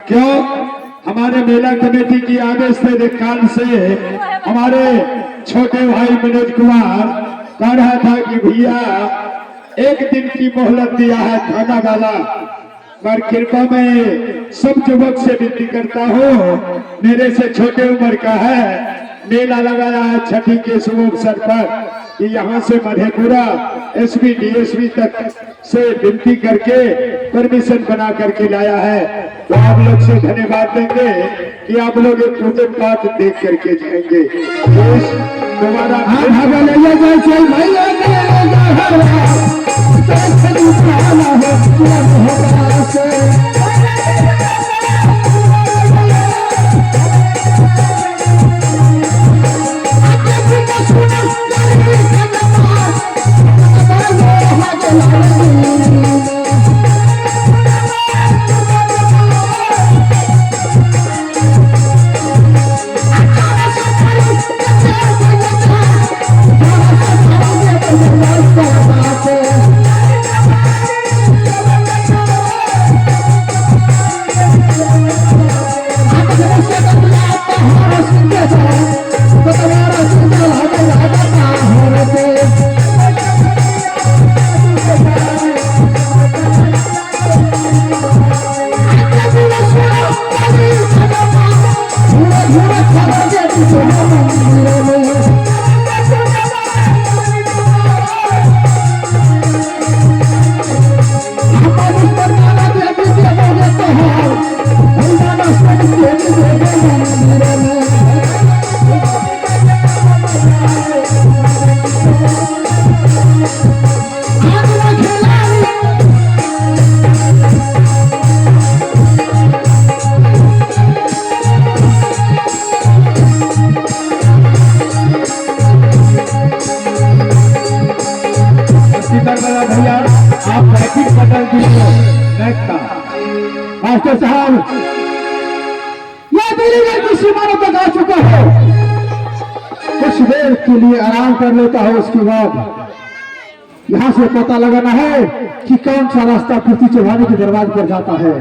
क्यों हमारे मेला कमेटी की आदेश काल से हमारे छोटे भाई मनोज कुमार कह रहा था कि भैया एक दिन की मोहलत दिया है थाना वाला, पर कृपा में सब युवक से विनती करता हूँ, मेरे से छोटे उम्र का है, मेला लगाया है छठी के शुभ अवसर पर कि यहाँ से मधेपुरा एसपी डीएसपी तक से विनती करके परमिशन बना करके लाया है। तो आप लोग से धन्यवाद देंगे कि आप लोग एक पूजन पाठ देख करके जाएंगे। दोबारा मास्टर साहब यह दिल्ली की सीमाओं तक आ चुका है, कुछ देर के लिए आराम कर लेता है, उसके बाद यहाँ से पता लगाना है कि कौन सा रास्ता पृथ्वी चौहानी के दरबार पर जाता है।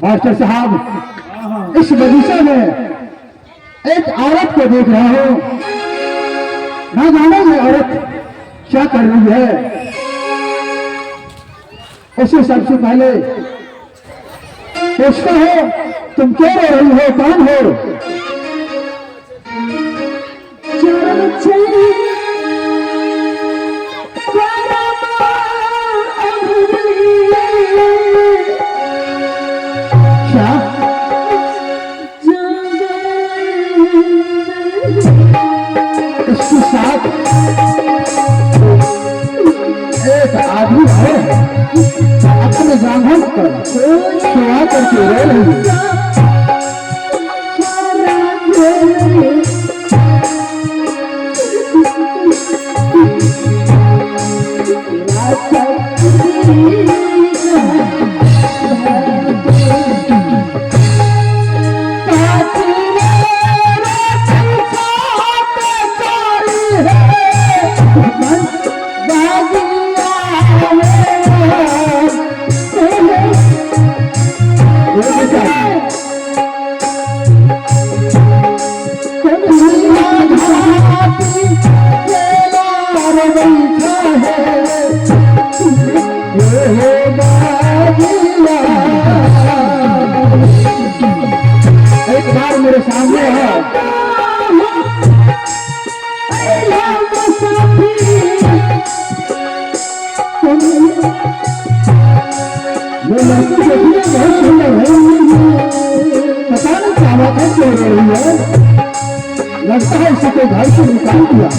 मास्टर साहब, इस बगीचे में एक औरत को देख रहा हूं। ना जाने ये औरत क्या कर रही है। उसे सबसे पहले पूछता है, तुम क्यों रो रही हो, कौन हो? इसके साथ एक आदमी है, अपने जांघों पर सुहा करके रो रही है। एक बार मेरे सामने है, वो लड़की देखने बहुत सुंदर है, पता नहीं क्या बात है, क्यों रही है। लगता है इसी को घर से निकाल दिया।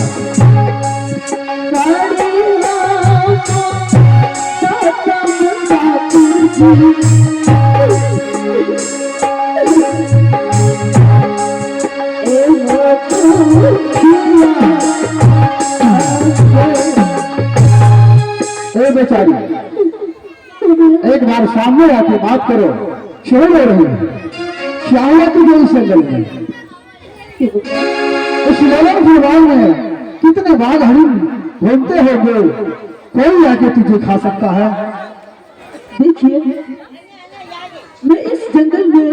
ए बेचारी, एक बार सामने आके बात करो, क्यों रो रही है? क्या हुआ तुझे इस जंगल में? इस ललन फुलवान में कितने बाघ हरिण घूमते होंगे, कोई आके तुझे खा सकता है? देखिए, मैं इस जंगल में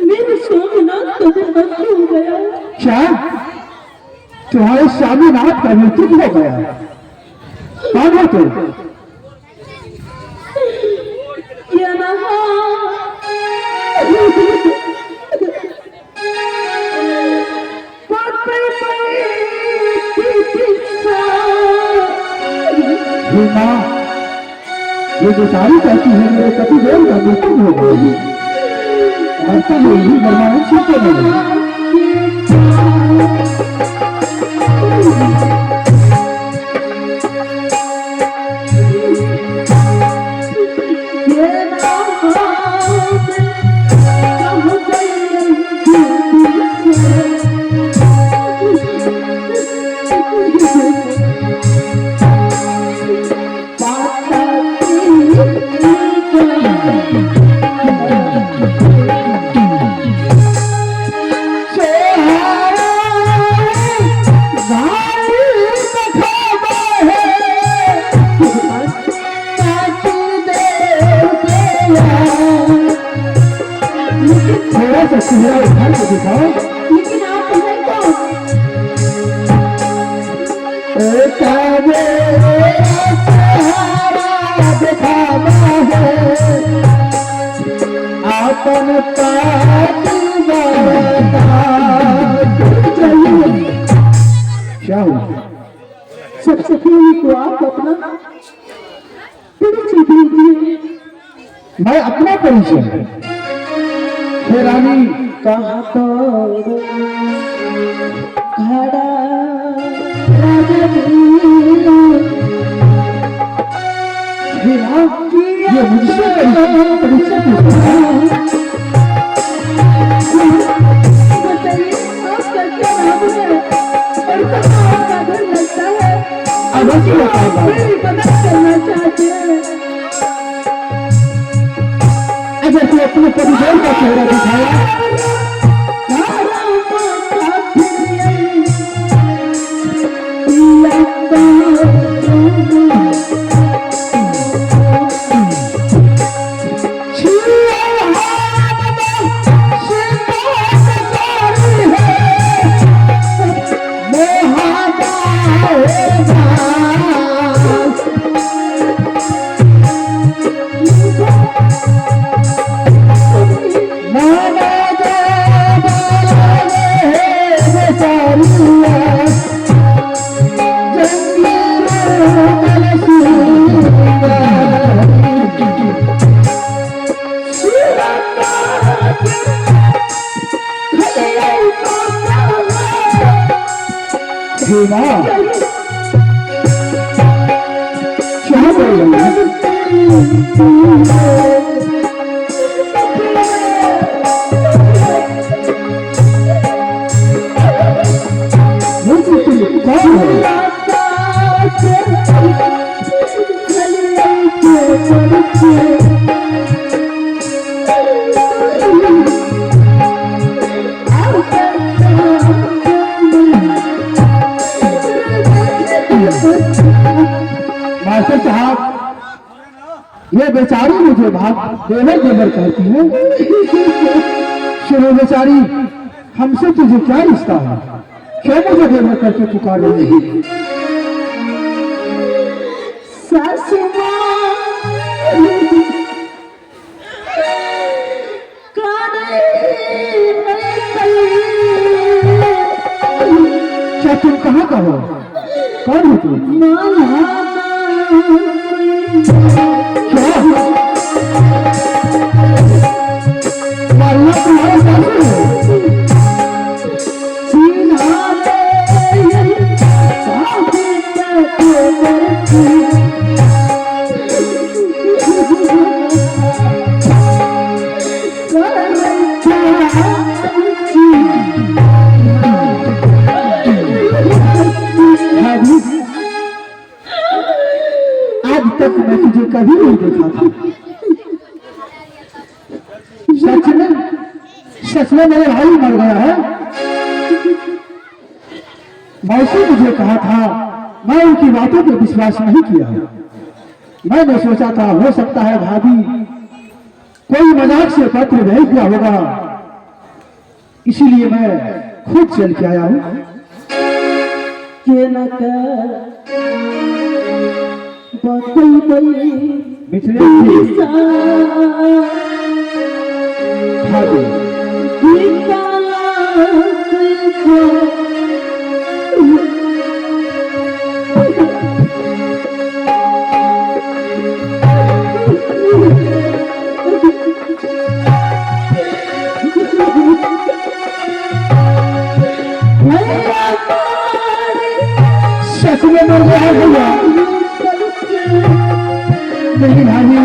मेरे स्वामीनाथ का मृत्यु हो गया। क्या तुम्हारे स्वामीनाथ का मृत्यु हो गया? कौन हो तुम? माँ, ये बेचारी कहती है मेरे पति देव का मृत्यु हो गया, मरता नहीं मरवाना सीखते नहीं। लेकिन आप हैं कौन? क्या हुआ? सबसे पहले तो आप अपना परिचय दीजिए। मैं अपना परिचय? हे रानी, कहाँ पर खड़ा राजा ये मुझसे परिचय पूछता है? बताइए, आपका क्या नाम है और कहाँ आपका घर लगता है? अब ऐसी बताओ, मेरी मदद करना चाहते हैं। अगर तू अपने परिवार का चेहरा दिखाया मास्टर साहब, ये बेचारी मुझे भाग देवर देवर कहती है। सुनो बेचारी, हमसे तुझे क्या रिश्ता है? क्यों मुझे देवर करके पुकार रही है? सासू माँ क्या तुम कहाँ का हो? कौन हो तुम? क्या मालूम तुम्हारे सासू है? कभी नहीं देखा था। सच में मेरे भाई मर गया है। मौसी मुझे कहा था, मैं उनकी बातों पर विश्वास नहीं किया। मैंने सोचा था हो सकता है भाभी कोई मजाक से पत्र भेज दिया होगा, इसीलिए मैं खुद चल के आया हूँ। मिथिलेश जी, भाभी सच में मर गया है भैया। नहीं भाभी,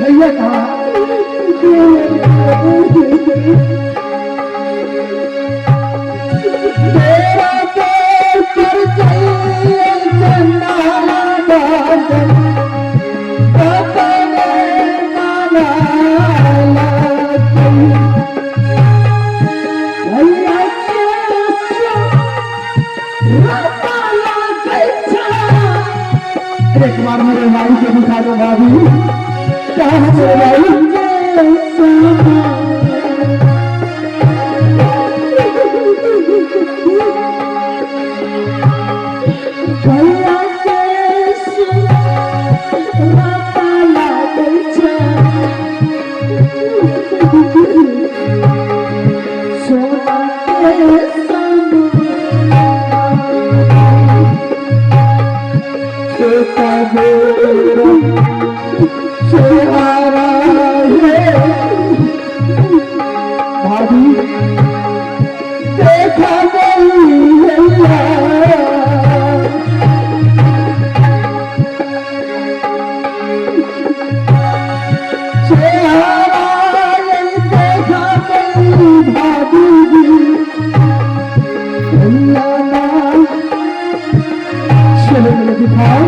भैया कहा एक बार मेरे भाई को दिखा दो भाभी, क्या है मेरे भाई? भाभी देखा दिखाओ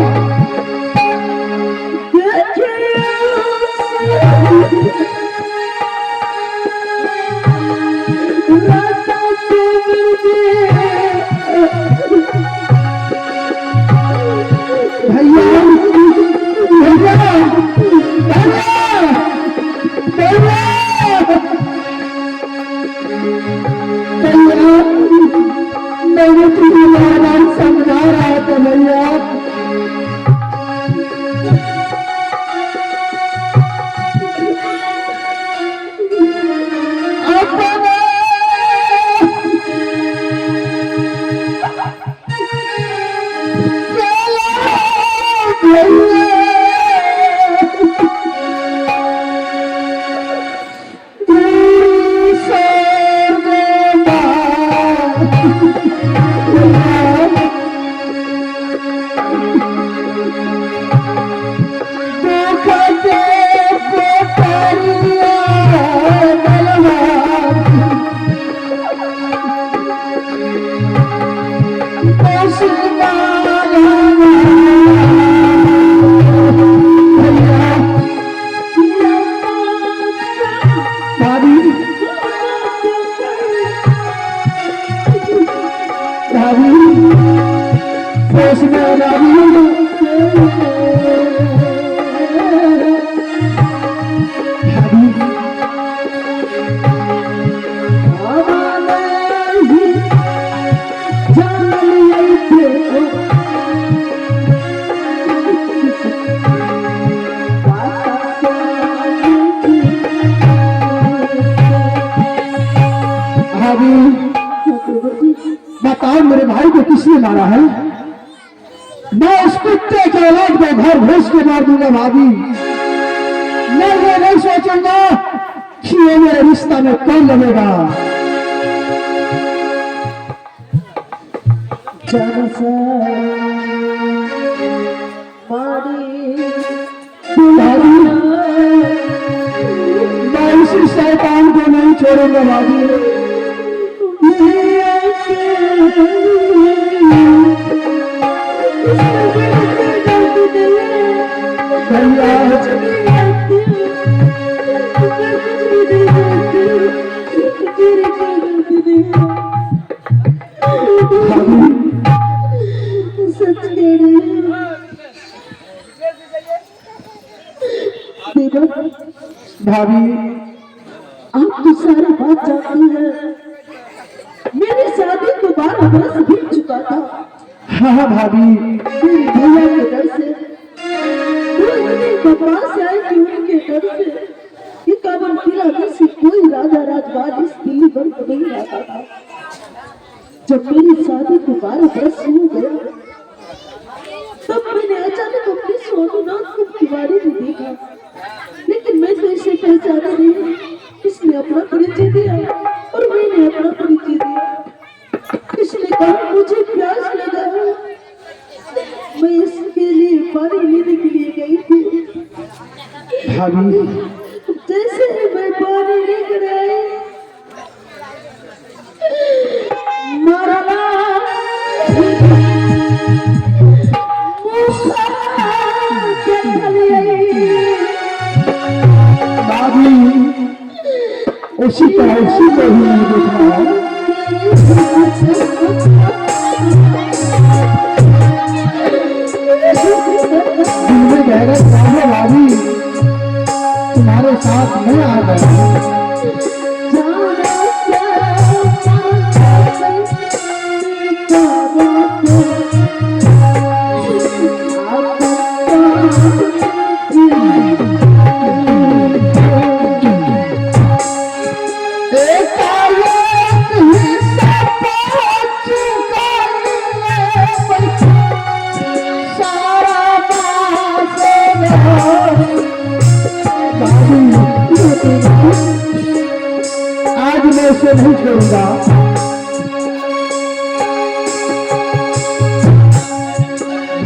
मैंने तुम्हें समझा रहा था भैया, बताओ मेरे भाई को किसने मारा है? मैं उस कुत्ते के औलाद को घर घुस के मार दूंगा भाभी। मैं ये नहीं सोचूंगा कि ये मेरे रिश्ता में कौन लगेगा। मैं इसी शैतान को नहीं छोड़ूंगा भाभी। भाभी आप तो सारी बात जानती हैं। मेरी शादी को 12 बरस बीत चुका था। हाँ भाभी, मेरी भैया के डर से वो इतनी बकवास आई कि उनके डर से ये काबुल किला में से कोई राजा राजवाड़ इस दिल्ली भर को नहीं आता था। जब मेरी शादी को 12 बरस हो गया तब मैंने अचानक अपने स्वामीनाथ को तिवारी में देखा, लेकिन मैं तो इसे पहचाना नहीं। इसने अपना परिचय दिया और मैंने अपना परिचय दिया। इसने कहा मुझे प्यास लगा, मैं इसके लिए पानी लेने के लिए गई थी। भाभी जैसे ही मैं पानी लेकर आई मरना भाभी उसी तरह उसी को ही नहीं देखना है। दिल में गहरा जानो भाभी, तुम्हारे साथ मैं आ गया। आज मैं इसे नहीं छोड़ूंगा।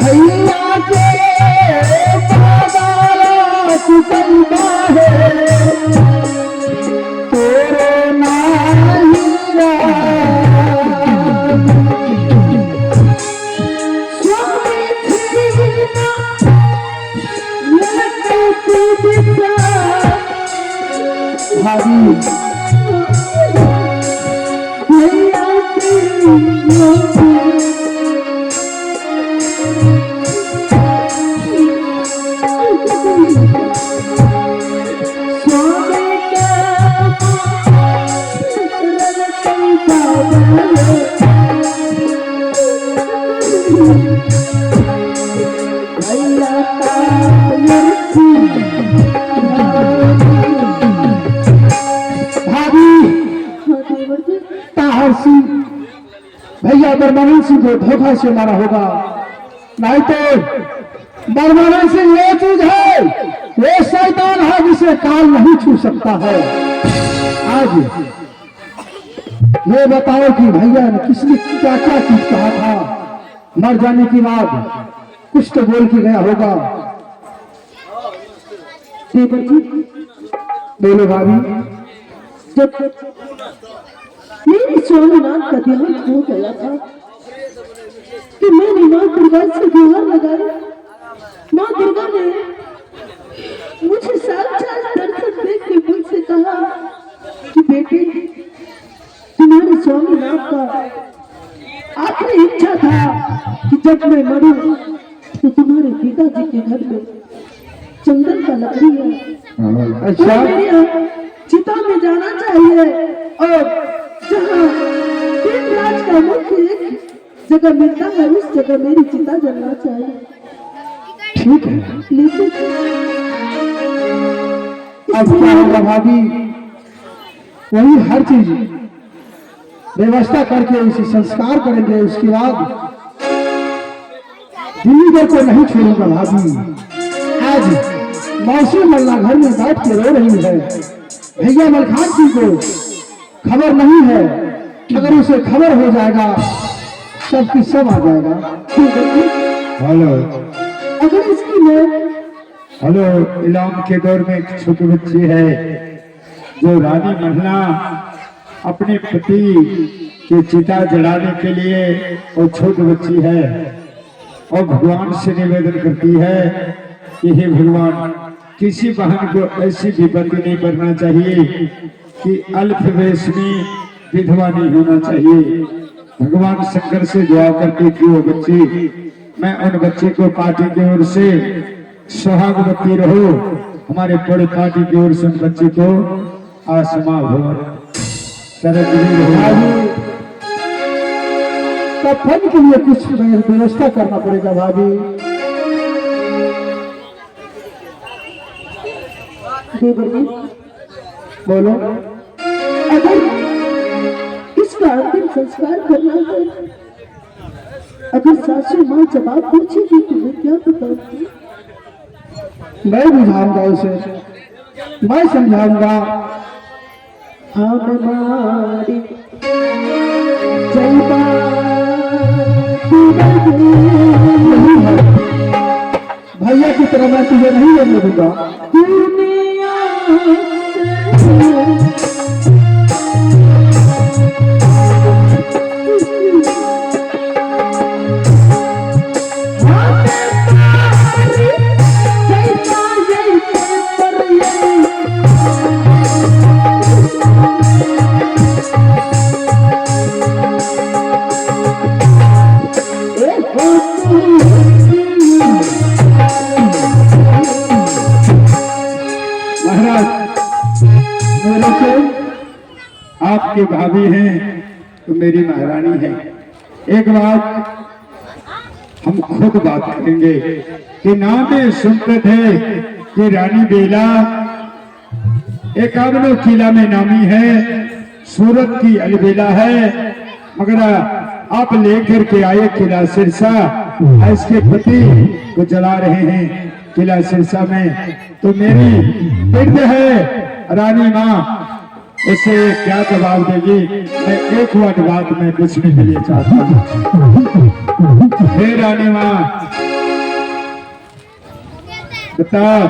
भैया के बाबा चुकलता है तेरे नाहीरा। भाभी भैया बरमानंद सिंह को धोखा से मारा होगा, नहीं तो बरमानंद सिंह ये चीज है, वो शैतान है जिसे काल नहीं छू सकता है। आज ये बताओ कि भैया ने किसने क्या क्या चीज कहा था, मर जाने के बाद कुछ तो बोल के गया होगा। बोलो भाभी। जब मेरे स्वामीनाथ का देहांत हो गया था कि मैंने माँ दुर्गा से गुहार लगाई। माँ दुर्गा ने मुझे साक्षात दर्शन देख के मुझसे कहा कि बेटी तुम्हारे स्वामीनाथ का आखिरी इच्छा था कि जब मैं मरूं तो तुम्हारे पिताजी के घर में चंदन का लकड़ी है, अच्छा चिता में जाना चाहिए और जहाँ राज का मुख्य एक जगह मिलता है उस जगह मेरी चिता जलना चाहिए। ठीक है, लेकिन अब क्या होगा भाभी, वही हर चीज व्यवस्था करके इसे संस्कार करेंगे। उसके बाद दिल्ली को नहीं छोड़ूंगा भाभी। आज मौसी मल्ला घर में बैठ के रो रही है। भैया मलखान सिंह को खबर नहीं है, अगर उसे खबर हो जाएगा सब की सब आ जाएगा। हेलो अगर इसकी मौत हेलो, इलाम के दौर में एक छोटी बच्ची है जो रानी महला अपने पति की चिता जलाने के लिए और छोटी बच्ची है और भगवान से निवेदन करती है कि हे भगवान, किसी बहन को ऐसी विपत्ति नहीं करना चाहिए कि अल्प वयस में विधवा नहीं होना चाहिए। भगवान शंकर से दुआ करती थी वो बच्ची। मैं उन बच्चे को पार्टी की ओर से सुहागवती रहो, हमारे बड़े पार्टी की ओर से उन बच्चे को आसमा भवन कफन के लिए कुछ व्यवस्था करना पड़ेगा भाभी। देवरी, बोलो। अगर इसका अंतिम संस्कार करना है, अगर सासू माँ जवाब पूछेगी तो मैं क्या बताऊंगी? मैं बुझाऊंगा उसे, मैं समझाऊंगा। हमारी नहीं है भैया की तरह मैं तुझे नहीं लेने दूंगा। दुनिया आपकी भाभी हैं तो मेरी महारानी है। एक बात हम खुद बात करेंगे कि नामे सुनते थे कि रानी बेला एकावनो किला में नामी है, सूरत की अलबेला है, मगर आप लेकर के आए किला सिरसा, इसके पति को जला रहे हैं किला सिरसा में। तो मेरी बिरद है रानी माँ, उसे क्या जवाब देगी? मैं एक वर्ड बात में पूछने के लिए चाहता हूँ। हे रानी माँ, बता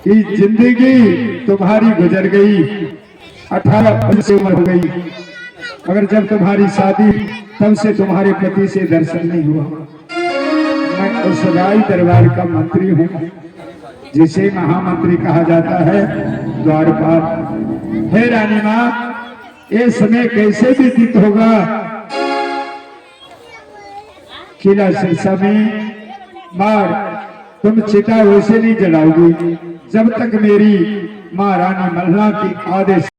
कि जिंदगी तुम्हारी गुजर गई, 18 वर्ष से उम्र हो गई, मगर जब तुम्हारी शादी तब से तुम्हारे पति से दर्शन नहीं हुआ। मैं उस राय दरबार का मंत्री हूँ जिसे महामंत्री कहा जाता है, द्वारपाल। हे रानी माँ, ये समय कैसे व्यतीत होगा? किला सिरसा में मार तुम चिता वैसे नहीं जलाओगी जब तक मेरी माँ रानी मल्ला की आदेश